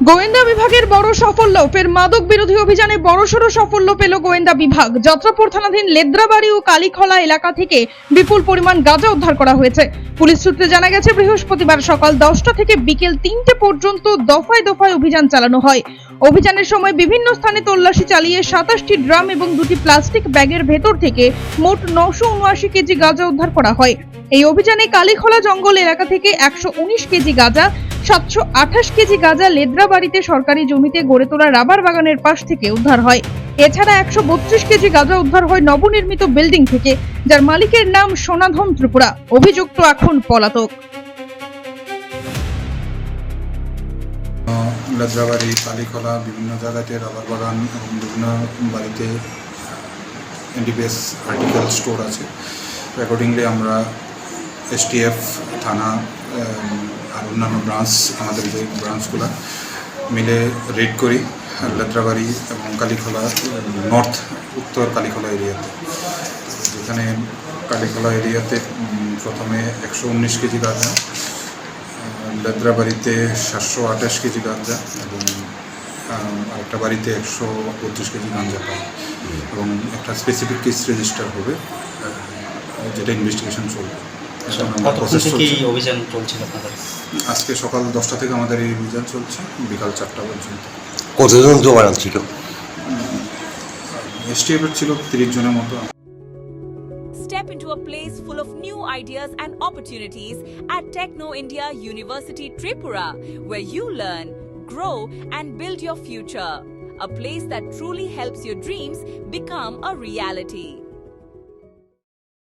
গোয়েন্দা বিভাগের বড় সাফল্য। ফের মাদক বিরোধী অভিযানে বড়সড় সাফল্য পেল গোয়েন্দা বিভাগ। যাত্রাপুর থানাধীন লেদ্রাবাড়ি ও কালীখলা এলাকা থেকে বিপুল পরিমাণ গাঁজা উদ্ধার করা হয়েছে। পুলিশ সূত্রে জানা গেছে, বৃহস্পতিবার সকাল 10টা থেকে বিকেল 3টে পর্যন্ত দফায় দফায় অভিযান চালানো হয়। অভিযানের সময় বিভিন্ন স্থানে তল্লাশি চালিয়ে 27টি ড্রাম এবং 2টি প্লাস্টিক ব্যাগের ভেতর থেকে মোট 979 কেজি গাঁজা উদ্ধার করা হয়। এই অভিযানে কালীখলা জঙ্গল এলাকা থেকে 119 কেজি গাঁজা, 728 কেজি গাঁজা লেদ্রাবাড়িতে সরকারি জমিতে গড়ে তোলা রাবার বাগানের পাশ থেকে উদ্ধার হয়। এছাড়া 132 কেজি গাঁজা উদ্ধার হয় নবনির্মিত বিল্ডিং থেকে, যার মালিকের নাম সোনাধন ত্রিপুরা। অভিযুক্ত এখন পলাতক। লেদ্রাবাড়ি, কালীখলা বিভিন্ন জায়গাতে রাবার বাগান এবং বিভিন্ন বাড়িতে এনডিপিএস আর্টিকেল স্টোর আছে। অ্যাকর্ডিংলি আমরা এসটিএফ থানা আর অন্যান্য ব্রাঞ্চ, আমাদের যে ব্রাঞ্চগুলো মিলে রেড করি লেদ্রাবাড়ি এবং কালীখলা নর্থ উত্তর কালীখলা এরিয়াতে, যেখানে কালীখলা এরিয়াতে প্রথমে 119 কেজি গাঁজা, লেদ্রাবাড়িতে 728 কেজি গাঁজা এবং আরেকটা বাড়িতে 132 কেজি গাঁজা পাই এবং একটা স্পেসিফিক কেস রেজিস্টার হবে, যেটা ইনভেস্টিগেশন চলবে। অভিযান চলছিল আপনাদের? আজকে সকাল 10টা থেকে আমাদের এই অভিযান চলছে, বিকাল 4টা পর্যন্ত। কতজন জওয়ান ছিল? এসটিএফের ছিল 30 জনের মতো। Step into a place full of new ideas and opportunities at Techno India University Tripura, where you learn, grow and build your future. A place that truly helps your dreams become a reality.